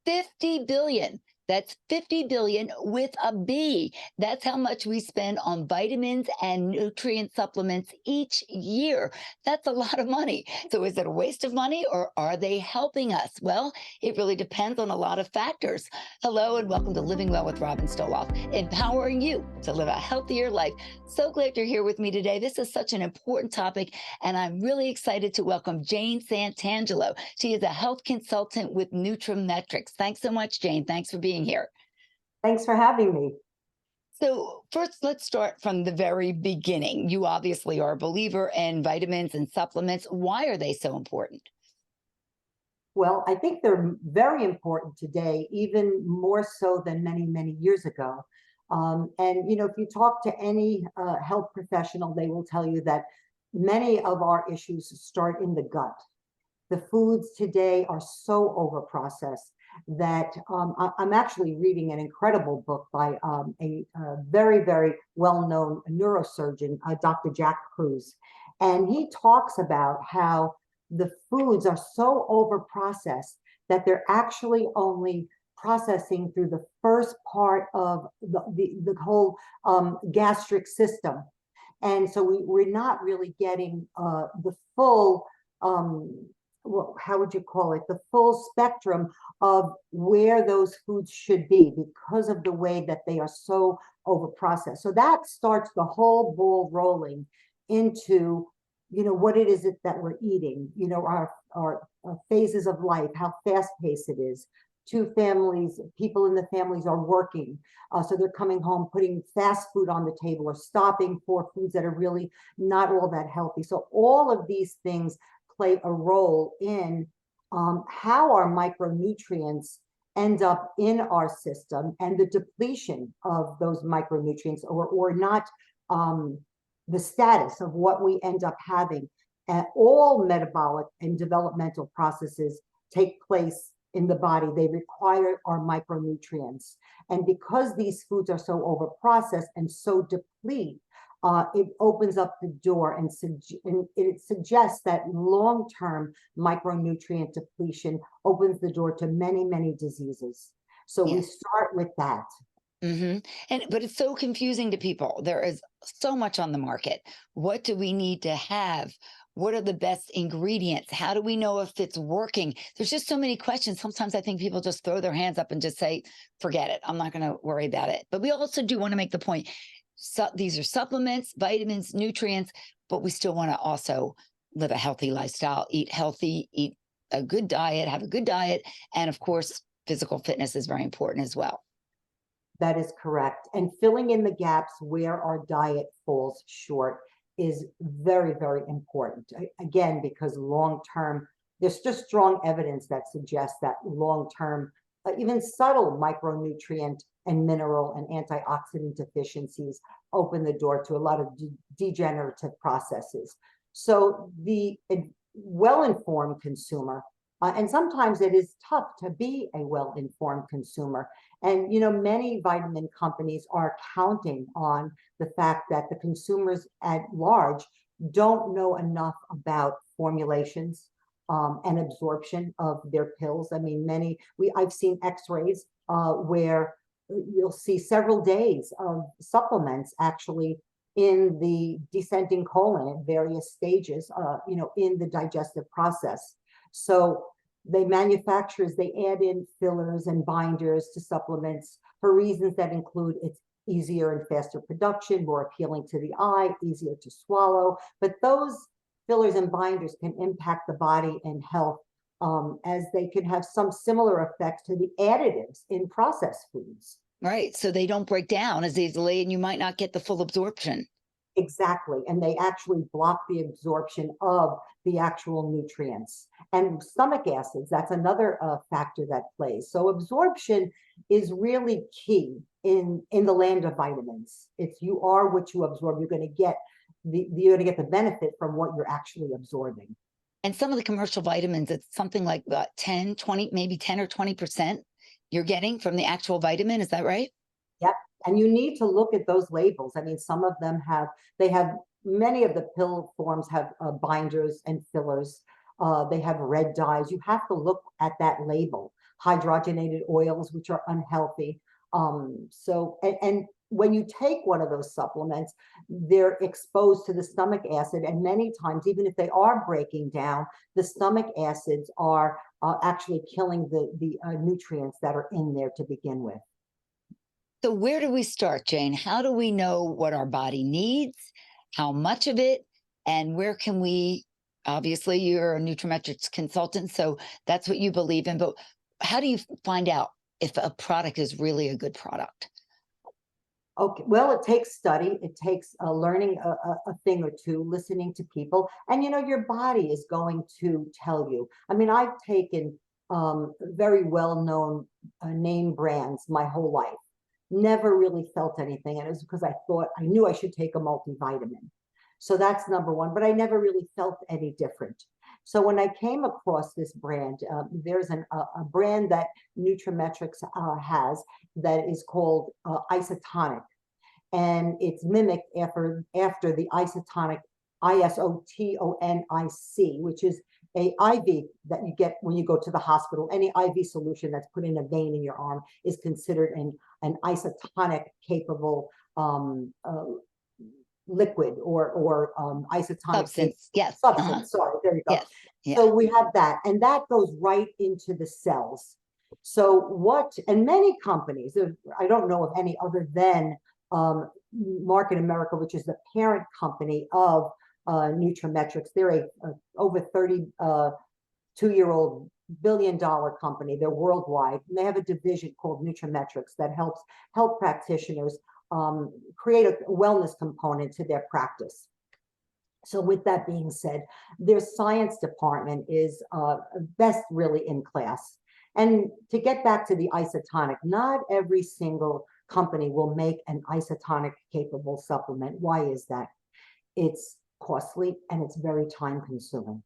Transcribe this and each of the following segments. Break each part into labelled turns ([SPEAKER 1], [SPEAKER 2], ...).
[SPEAKER 1] 50 billion. That's 50 billion with a B. That's how much we spend on vitamins and nutrient supplements each year. That's a lot of money. So is it a waste of money or are they helping us? Well, it really depends on a lot of factors. Hello and welcome to Living Well with Robin Stoloff, empowering you to live a healthier life. So glad you're here with me today. This is such an important topic, and I'm really excited to welcome Jane Santangelo. She is a health consultant with Nutrimetrics. Thanks so much, Jane. Thanks for being here.
[SPEAKER 2] Thanks for having me.
[SPEAKER 1] So, first, let's start from the very beginning. You obviously are a believer in vitamins and supplements. Why are they so important?
[SPEAKER 2] Well, I think they're very important today, even more so than many, many years ago. If you talk to any health professional, they will tell you that many of our issues start in the gut. The foods today are so overprocessed that I'm actually reading an incredible book by a very, very well-known neurosurgeon, Dr. Jack Cruz. And he talks about how the foods are so overprocessed that they're actually only processing through the first part of the whole gastric system. And so we're not really getting the full well, how would you call it, the full spectrum of where those foods should be because of the way that they are so overprocessed. So that starts the whole ball rolling into, what it is that we're eating, our phases of life, how fast paced it is. Two families, people in the families are working. So they're coming home, putting fast food on the table or stopping for foods that are really not all that healthy. So all of these things play a role in how our micronutrients end up in our system and the depletion of those micronutrients or not the status of what we end up having. All metabolic and developmental processes take place in the body. They require our micronutrients. And because these foods are so overprocessed and so deplete, it opens up the door and it suggests that long-term micronutrient depletion opens the door to many, many diseases. So we
[SPEAKER 1] Yes.
[SPEAKER 2] start with that.
[SPEAKER 1] But it's so confusing to people. There is so much on the market. What do we need to have? What are the best ingredients? How do we know if it's working? There's just so many questions. Sometimes I think people just throw their hands up and just say, forget it. I'm not going to worry about it. But we also do want to make the point. So these are supplements, vitamins, nutrients, but we still want to also live a healthy lifestyle, eat healthy, eat a good diet, have a good diet. And of course, physical fitness is very important as well.
[SPEAKER 2] That is correct. And filling in the gaps where our diet falls short is very, very important. Again, because long term, there's just strong evidence that suggests that long term, even subtle micronutrient and mineral and antioxidant deficiencies open the door to a lot of degenerative processes. So the well-informed consumer, and sometimes it is tough to be a well-informed consumer. And many vitamin companies are counting on the fact that the consumers at large don't know enough about formulations and absorption of their pills. I mean, I've seen X-rays where you'll see several days of supplements actually in the descending colon at various stages, in the digestive process. So manufacturers, they add in fillers and binders to supplements for reasons that include it's easier and faster production, more appealing to the eye, easier to swallow. But those fillers and binders can impact the body and health as they can have some similar effects to the additives in processed foods.
[SPEAKER 1] Right. So they don't break down as easily and you might not get the full absorption.
[SPEAKER 2] Exactly. And they actually block the absorption of the actual nutrients. And stomach acids, that's another factor that plays. So absorption is really key in the land of vitamins. If you are what you absorb, you're going to get the benefit from what you're actually absorbing.
[SPEAKER 1] And some of the commercial vitamins, it's something like 10, 20, maybe 10 or 20% you're getting from the actual vitamin. Is that right?
[SPEAKER 2] Yep. And you need to look at those labels. I mean, some of them many of the pill forms have binders and fillers. They have red dyes. You have to look at that label. Hydrogenated oils, which are unhealthy. And when you take one of those supplements, they're exposed to the stomach acid. And many times, even if they are breaking down, the stomach acids are actually killing the nutrients that are in there to begin with.
[SPEAKER 1] So where do we start, Jane? How do we know what our body needs, how much of it, and where can we, obviously you're a nutrimetrics consultant, so that's what you believe in, but how do you find out if a product is really a good product?
[SPEAKER 2] Okay, well, it takes study. It takes learning a thing or two, listening to people, and your body is going to tell you. I mean, I've taken very well-known name brands my whole life. Never really felt anything, and it was because I knew I should take a multivitamin. So that's number one, but I never really felt any different. So when I came across this brand, there's a brand that Nutrimetrics has that is called Isotonic, and it's mimicked after the isotonic, isotonic, which is a IV that you get when you go to the hospital. Any IV solution that's put in a vein in your arm is considered an isotonic capable liquid or isotonic
[SPEAKER 1] Substance, yes.
[SPEAKER 2] substance. Sorry, there you go.
[SPEAKER 1] Yes. Yeah.
[SPEAKER 2] So we have that, and that goes right into the cells. So and many companies, I don't know of any other than Market America, which is the parent company of Nutrimetrics. They're a over 32-year-old billion-dollar company. They're worldwide, and they have a division called Nutrimetrics that helps health practitioners create a wellness component to their practice. So with that being said, their science department is best really in class. And to get back to the isotonic, not every single company will make an isotonic capable supplement. Why is that? It's costly and it's very time consuming.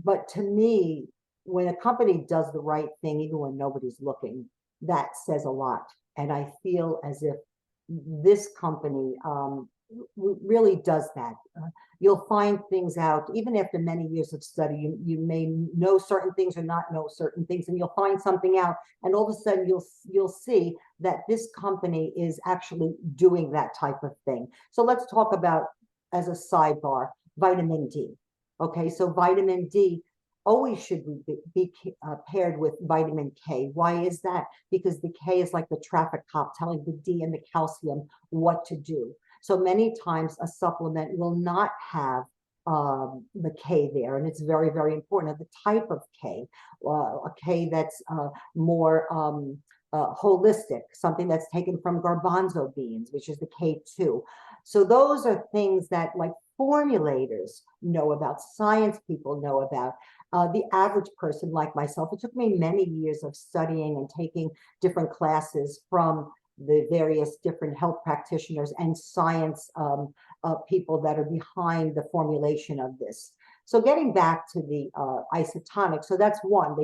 [SPEAKER 2] But to me, when a company does the right thing, even when nobody's looking, that says a lot. And I feel as if this company really does that. You'll find things out, even after many years of study, you may know certain things or not know certain things, and you'll find something out, and all of a sudden you'll see that this company is actually doing that type of thing. So let's talk about, as a sidebar, vitamin D. Okay, so vitamin D always should be paired with vitamin K. Why is that? Because the K is like the traffic cop telling the D and the calcium what to do. So many times a supplement will not have the K there, and it's very, very important. The type of K, a K that's more holistic, something that's taken from garbanzo beans, which is the K2. So those are things that like formulators know about, science people know about. The average person like myself, it took me many years of studying and taking different classes from the various different health practitioners and science people that are behind the formulation of this. So getting back to the isotonic, so that's one.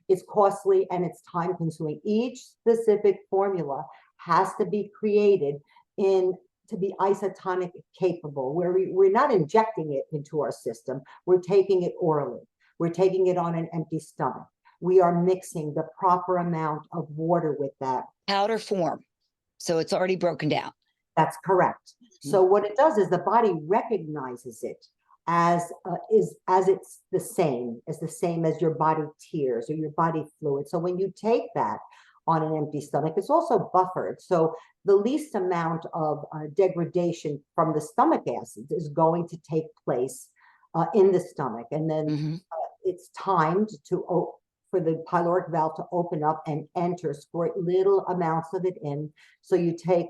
[SPEAKER 2] It's costly and it's time consuming. Each specific formula has to be created to be isotonic capable, where we're not injecting it into our system, we're taking it orally. We're taking it on an empty stomach. We are mixing the proper amount of water with that.
[SPEAKER 1] Powder form. So it's already broken down.
[SPEAKER 2] That's correct. So what it does is the body recognizes it as it's the same as your body tears or your body fluid. So when you take that on an empty stomach, it's also buffered. So the least amount of degradation from the stomach acids is going to take place in the stomach. And then it's timed for the pyloric valve to open up and enter, squirt little amounts of it in. So you take,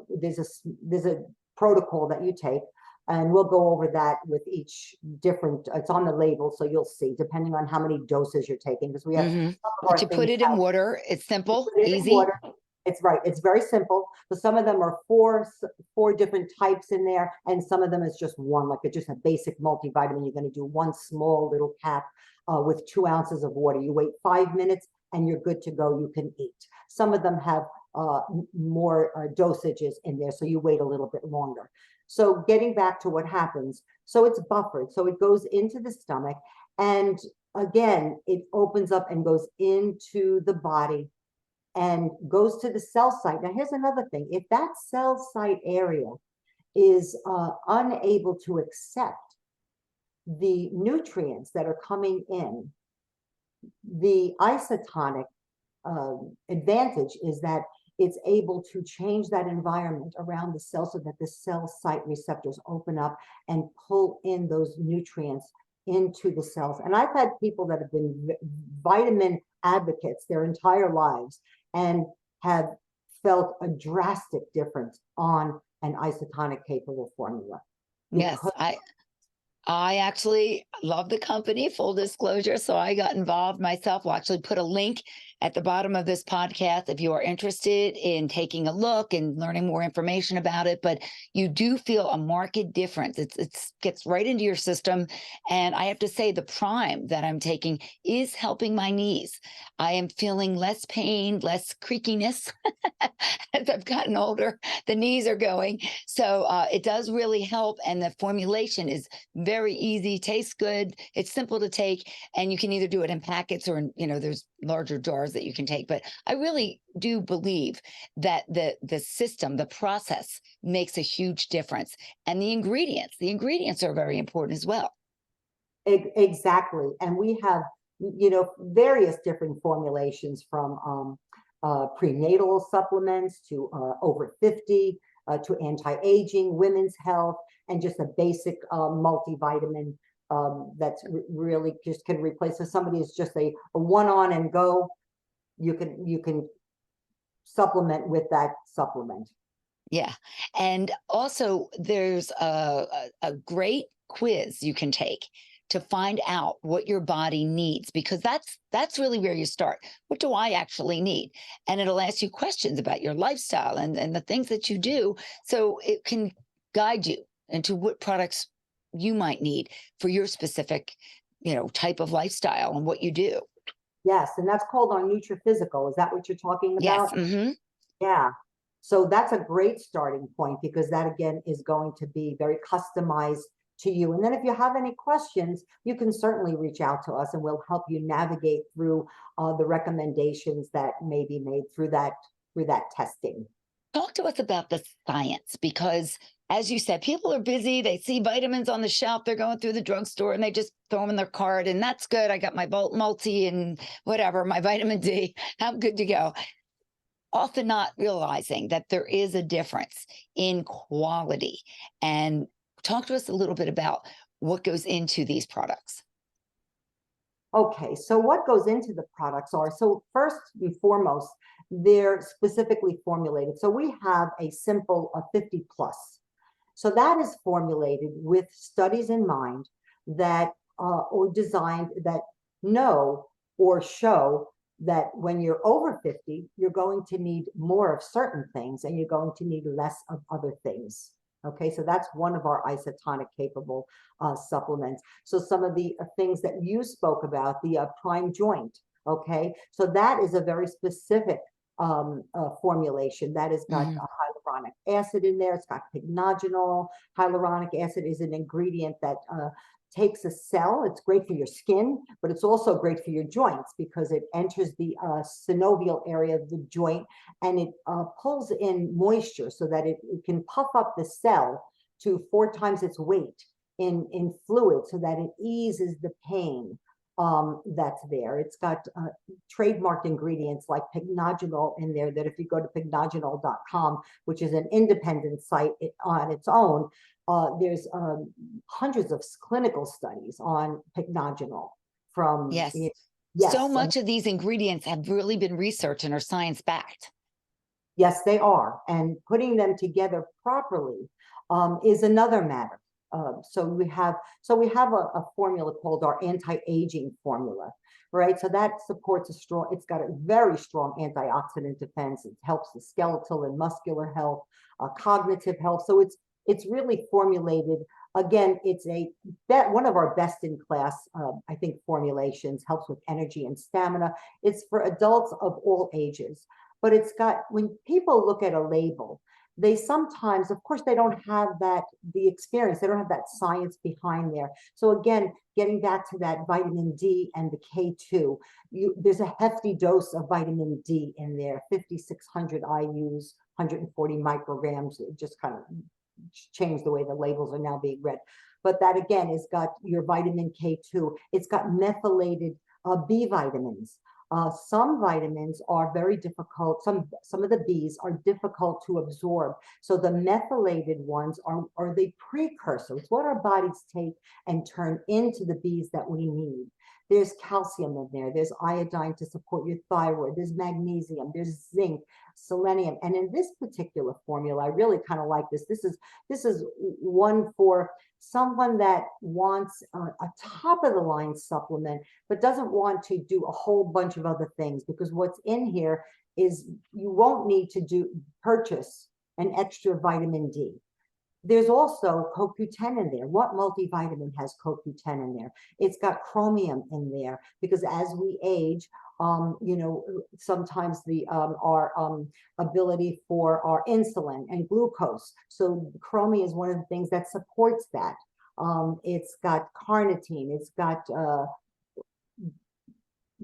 [SPEAKER 2] there's a protocol that you take, and we'll go over that with each different, it's on the label, so you'll see, depending on how many doses you're taking, because we have
[SPEAKER 1] But you put it in water. It's simple, easy.
[SPEAKER 2] It's right. It's very simple. But some of them are four different types in there, and some of them is just one, like it's just a basic multivitamin. You're going to do one small little cap with 2 ounces of water. You wait 5 minutes, and you're good to go. You can eat. Some of them have more dosages in there, so you wait a little bit longer. So getting back to what happens, so it's buffered. So it goes into the stomach, And again, it opens up and goes into the body and goes to the cell site. Now, here's another thing. If that cell site area is unable to accept the nutrients that are coming in, the isotonic advantage is that it's able to change that environment around the cell so that the cell site receptors open up and pull in those nutrients into the cells. And I've had people that have been vitamin advocates their entire lives and have felt a drastic difference on an isotonic capable formula
[SPEAKER 1] Yes,
[SPEAKER 2] because
[SPEAKER 1] I actually love the company, full disclosure. So I got involved myself. We'll actually put a link at the bottom of this podcast if you are interested in taking a look and learning more information about it. But you do feel a marked difference. It's gets right into your system. And I have to say, the Prime that I'm taking is helping my knees. I am feeling less pain, less creakiness as I've gotten older. The knees are going. So it does really help. And the formulation is very easy, tastes good, it's simple to take, and you can either do it in packets or in, there's larger jars that you can take. But I really do believe that the system, the process makes a huge difference. And the ingredients are very important as well.
[SPEAKER 2] exactly. And we have, various different formulations from prenatal supplements to over 50, to anti-aging, women's health, and just a basic multivitamin that's really just can replace. If somebody is just a one on and go, you can supplement with that supplement.
[SPEAKER 1] Yeah. And also there's a great quiz you can take to find out what your body needs, because that's really where you start. What do I actually need? And it'll ask you questions about your lifestyle and the things that you do. So it can guide you into what products you might need for your specific, type of lifestyle and what you do.
[SPEAKER 2] Yes, and that's called our Nutri-Physical. Is that what you're talking
[SPEAKER 1] Yes.
[SPEAKER 2] about?
[SPEAKER 1] Hmm.
[SPEAKER 2] Yeah. So that's a great starting point because that again is going to be very customized to you. And then if you have any questions, you can certainly reach out to us and we'll help you navigate through the recommendations that may be made through that testing.
[SPEAKER 1] Talk to us about the science, because as you said, people are busy. They see vitamins on the shelf. They're going through the drugstore and they just throw them in their cart. And that's good. I got my multi and whatever, my vitamin D. I'm good to go. Often not realizing that there is a difference in quality. And talk to us a little bit about what goes into these products.
[SPEAKER 2] Okay, so what goes into the products are, so first and foremost, they're specifically formulated. So we have a simple a 50 plus. So that is formulated with studies in mind that or designed that know or show that when you're over 50, you're going to need more of certain things and you're going to need less of other things. Okay, so that's one of our isotonic capable supplements. So some of the things that you spoke about, the prime joint, okay, so that is a very specific formulation that has got
[SPEAKER 1] Mhm.
[SPEAKER 2] hyaluronic acid in there. It's got pycnogenol. Hyaluronic acid is an ingredient that takes a cell. It's great for your skin, but it's also great for your joints because it enters the synovial area of the joint and it pulls in moisture so that it can puff up the cell to 4 times its weight in fluid so that it eases the pain that's there. It's got trademarked ingredients like pycnogenol in there that if you go to pycnogenol.com, which is an independent site on its own, there's hundreds of clinical studies on pycnogenol from,
[SPEAKER 1] Yes. So
[SPEAKER 2] yes, and
[SPEAKER 1] much of these ingredients have really been researched and are science backed.
[SPEAKER 2] yes, they are. And putting them together properly is another matter. So we have a formula called our anti-aging formula, right? So that supports it's got a very strong antioxidant defense. It helps the skeletal and muscular health, cognitive health. So it's really formulated. Again, it's one of our best in class, I think, formulations, helps with energy and stamina. It's for adults of all ages, but it's got, when people look at a label, they sometimes, of course, they don't have the experience, they don't have that science behind there. So again, getting back to that vitamin D and the K2, there's a hefty dose of vitamin D in there, 5,600 IUs, 140 micrograms. It just kind of changed the way the labels are now being read. But that again has got your vitamin K2. It's got methylated B vitamins. Some vitamins are very difficult. Some of the Bs are difficult to absorb. So the methylated ones are the precursors, what our bodies take and turn into the Bs that we need. There's calcium in there. There's iodine to support your thyroid. There's magnesium. There's zinc, selenium. And in this particular formula, I really kind of like this. This is one for someone that wants a top of the line supplement, but doesn't want to do a whole bunch of other things, because what's in here is you won't need to purchase an extra vitamin D. There's also CoQ10 in there. What multivitamin has CoQ10 in there? It's got chromium in there, because as we age, sometimes our ability for our insulin and glucose. So chromium is one of the things that supports that. It's got carnitine. It's got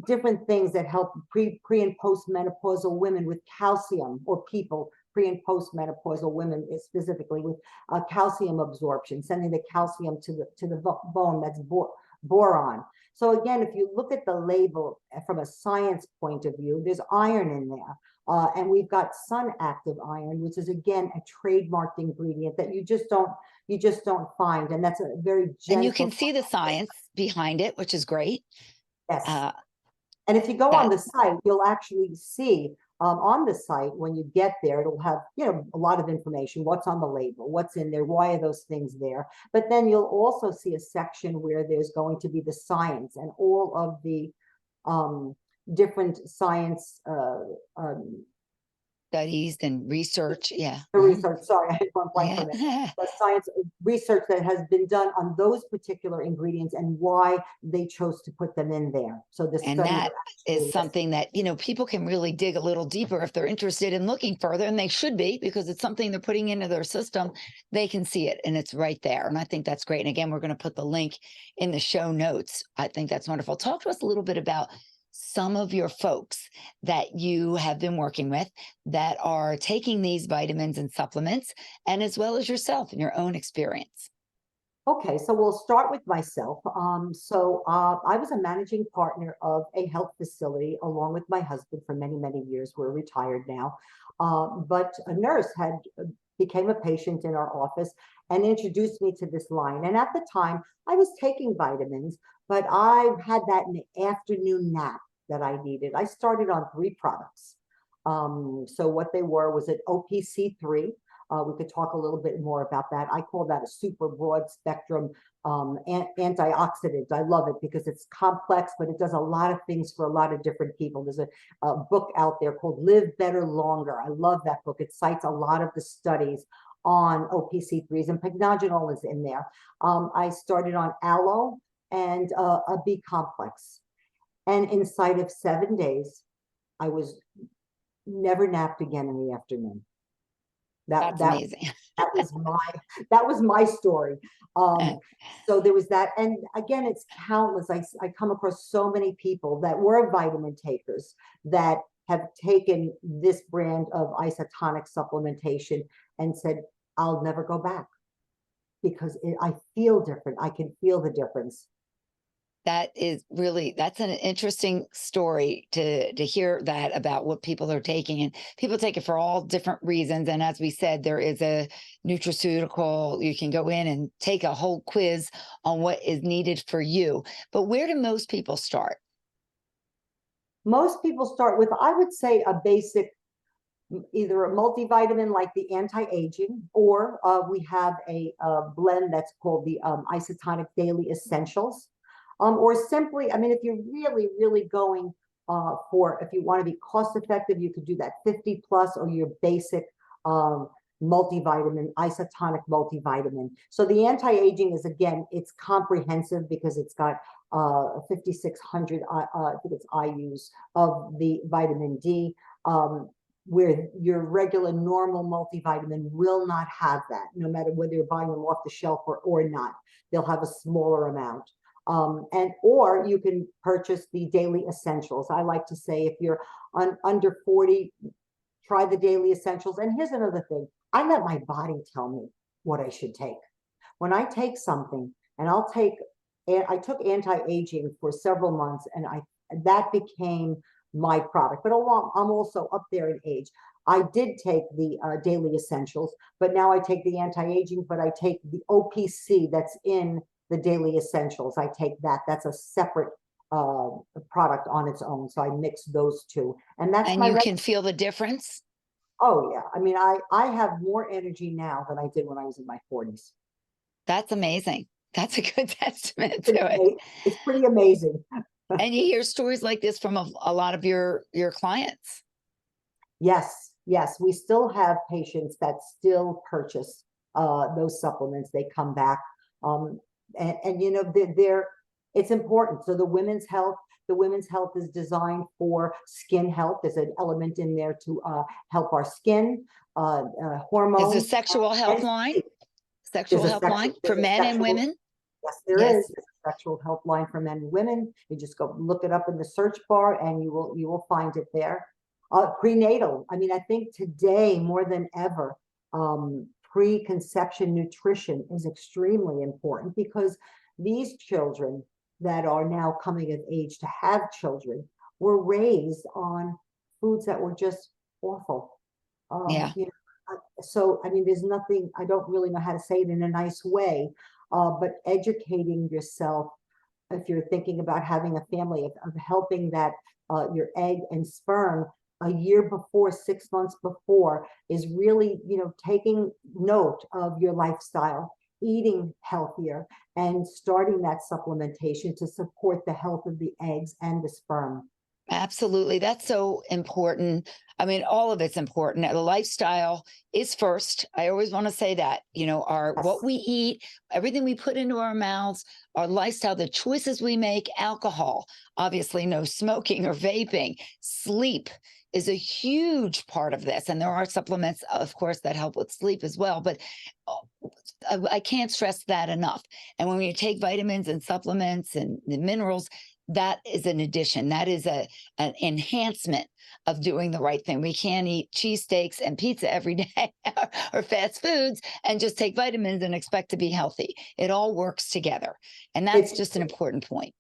[SPEAKER 2] different things that help pre and postmenopausal women with calcium, or people pre and postmenopausal women specifically with calcium absorption, sending the calcium to the bone. That's boron. So again, if you look at the label from a science point of view, there's iron in there. And we've got sun active iron, which is again a trademarked ingredient that you just don't find. And that's a very gentle.
[SPEAKER 1] And you can see the science behind it, which is great.
[SPEAKER 2] Yes. And if you go on the site, you'll actually see on the site, when you get there, it'll have, a lot of information, what's on the label, what's in there, why are those things there. But then you'll also see a section where there's going to be the science and all of the different science
[SPEAKER 1] studies and research. Yeah.
[SPEAKER 2] The research, sorry, I had one blank from it. The science research that has been done on those particular ingredients and why they chose to put them in there. So the
[SPEAKER 1] and that is something that, people can really dig a little deeper if they're interested in looking further, and they should be, because it's something they're putting into their system. They can see it and it's right there. And I think that's great. And again, we're going to put the link in the show notes. I think that's wonderful. Talk to us a little bit about some of your folks that you have been working with that are taking these vitamins and supplements, and as well as yourself and your own experience.
[SPEAKER 2] Okay, so we'll start with myself. I was a managing partner of a health facility along with my husband for many, many years. We're retired now. But a nurse became a patient in our office and introduced me to this line. And at the time, I was taking vitamins, but I had that in the afternoon nap that I needed. I started on 3 products. So what they were was an OPC3. We could talk a little bit more about that. I call that a super broad spectrum antioxidant. I love it because it's complex, but it does a lot of things for a lot of different people. There's a book out there called Live Better Longer. I love that book. It cites a lot of the studies on OPC3s, and pycnogenol is in there. I started on aloe and a B complex. And inside of 7 days, I was never napped again in the afternoon.
[SPEAKER 1] That's amazing.
[SPEAKER 2] that was my story. So there was that. And again, it's countless. I come across so many people that were vitamin takers that have taken this brand of isotonic supplementation and said, I'll never go back because I feel different. I can feel the difference.
[SPEAKER 1] That's an interesting story to hear that about what people are taking, and people take it for all different reasons. And as we said, there is a nutraceutical, you can go in and take a whole quiz on what is needed for you. But where do most people start?
[SPEAKER 2] Most people start with, I would say, a basic, either a multivitamin like the anti-aging, or we have a blend that's called the Isotonic Daily Essentials. Or simply, I mean, if you're really, really going if you want to be cost effective, you could do that 50 plus or your basic multivitamin, isotonic multivitamin. So the anti-aging is, again, it's comprehensive because it's got 5,600, I think it's IUs of the vitamin D. where your regular normal multivitamin will not have that, no matter whether you're buying them off the shelf or not. They'll have a smaller amount. And or you can purchase the daily essentials. I like to say if you're under 40, try the daily essentials. And here's another thing. I let my body tell me what I should take. When I take something, and I took anti-aging for several months, and that became my product. But I'm also up there in age. I did take the daily essentials, but now I take the anti-aging, but I take the OPC that's in the daily essentials. I take that. That's a separate product on its own. So I mix those two. And that's
[SPEAKER 1] And
[SPEAKER 2] my
[SPEAKER 1] you can feel the difference.
[SPEAKER 2] Oh yeah. I mean, I have more energy now than I did when I was in my 40s.
[SPEAKER 1] That's amazing. That's a good testament to it.
[SPEAKER 2] It's pretty amazing.
[SPEAKER 1] And you hear stories like this from a lot of your clients.
[SPEAKER 2] Yes, yes. We still have patients that still purchase those supplements. They come back. And you know, it's important. So the women's health is designed for skin health. There's an element in there to help our skin,
[SPEAKER 1] There's a
[SPEAKER 2] hormones,
[SPEAKER 1] sexual
[SPEAKER 2] and
[SPEAKER 1] health line,
[SPEAKER 2] there's a
[SPEAKER 1] for men and
[SPEAKER 2] sexual,
[SPEAKER 1] women.
[SPEAKER 2] yes, there
[SPEAKER 1] Yes.
[SPEAKER 2] is. There's a sexual health line for men and women. You just go look it up in the search bar and you will find it there. Prenatal. I mean, I think today more than ever, preconception nutrition is extremely important because these children that are now coming of age to have children were raised on foods that were just awful.
[SPEAKER 1] Yeah.
[SPEAKER 2] You know, so I mean, there's nothing, I don't really know how to say it in a nice way, but educating yourself if you're thinking about having a family, of helping that your egg and sperm a year before, 6 months before, is really, you know, taking note of your lifestyle, eating healthier, and starting that supplementation to support the health of the eggs and the sperm.
[SPEAKER 1] Absolutely. That's so important. I mean, all of it's important. The lifestyle is first. I always want to say that, you know, our what
[SPEAKER 2] Yes,
[SPEAKER 1] we eat, everything we put into our mouths, our lifestyle, the choices we make, alcohol, obviously no smoking or vaping, sleep is a huge part of this. And there are supplements, of course, that help with sleep as well. But uh, I can't stress that enough. And when you take vitamins and supplements and the minerals, that is an addition. That is an enhancement of doing the right thing. We can't eat cheesesteaks and pizza every day or fast foods and just take vitamins and expect to be healthy. It all works together. And that's
[SPEAKER 2] it's
[SPEAKER 1] just an important point.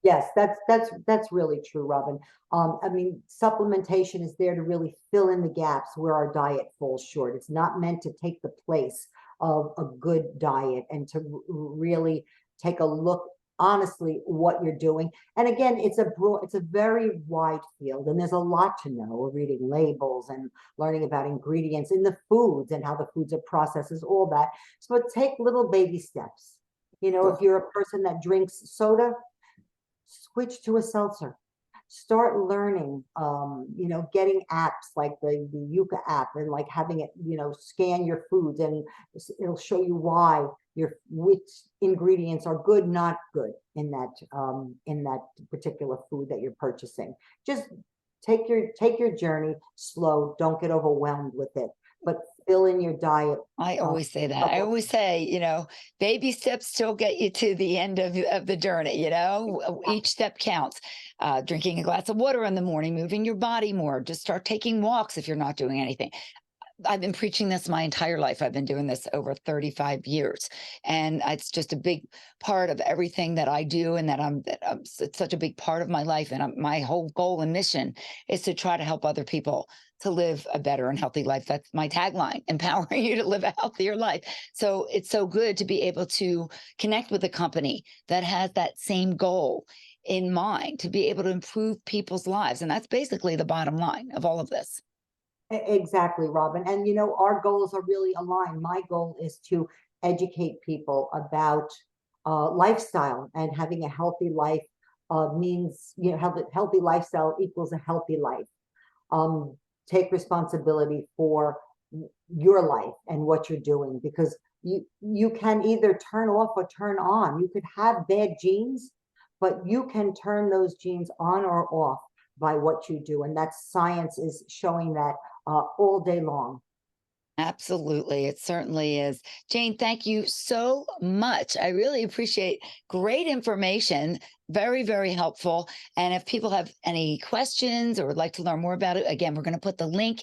[SPEAKER 2] yes, that's really true, Robin. I mean, supplementation is there to really fill in the gaps where our diet falls short. It's not meant to take the place of a good diet and to really take a look honestly what you're doing. And again, it's a very wide field, and there's a lot to know. We're reading labels and learning about ingredients in the foods and how the foods are processed, all that. So take little baby steps. You know, if you're a person that drinks soda, switch to a seltzer. Start learning, you know, getting apps like the Yuka app, and like having it, you know, scan your foods and it'll show you why which ingredients are good, not good in that particular food that you're purchasing. Just take your journey slow. Don't get overwhelmed with it, but fill in your diet.
[SPEAKER 1] I
[SPEAKER 2] Uh,
[SPEAKER 1] always say that. I always say, you know, baby steps still get you to the end of the journey, you know, each step counts. Drinking a glass of water in the morning, moving your body more, just start taking walks if you're not doing anything. I've been preaching this my entire life. I've been doing this over 35 years. And it's just a big part of everything that I do, and it's such a big part of my life. And my whole goal and mission is to try to help other people to live a better and healthy life. That's my tagline, empowering you to live a healthier life. So it's so good to be able to connect with a company that has that same goal in mind, to be able to improve people's lives. And that's basically the bottom line of all of this.
[SPEAKER 2] Exactly, Robin. And you know, our goals are really aligned. My goal is to educate people about lifestyle, and having a healthy life means, you know, healthy lifestyle equals a healthy life. Um, take responsibility for your life and what you're doing, because you can either turn off or turn on. You could have bad genes, but you can turn those genes on or off by what you do. And that science is showing that all day long.
[SPEAKER 1] Absolutely. It certainly is. Jane, thank you so much. I really appreciate great information. Very, very helpful. And if people have any questions or would like to learn more about it, again, we're going to put the link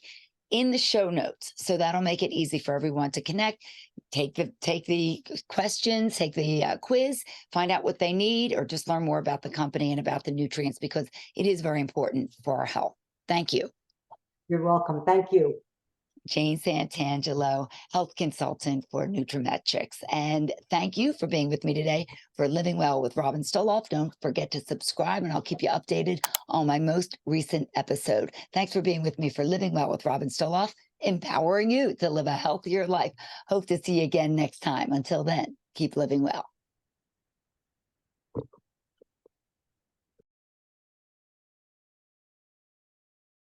[SPEAKER 1] in the show notes. So that'll make it easy for everyone to connect, take the questions, take the quiz, find out what they need, or just learn more about the company and about the nutrients because it is very important for our health. Thank you.
[SPEAKER 2] You're welcome. Thank you.
[SPEAKER 1] Jane Santangelo, health consultant for Nutrimetrics. And thank you for being with me today for Living Well with Robin Stoloff. Don't forget to subscribe, and I'll keep you updated on my most recent episode. Thanks for being with me for Living Well with Robin Stoloff, empowering you to live a healthier life. Hope to see you again next time. Until then, keep living well.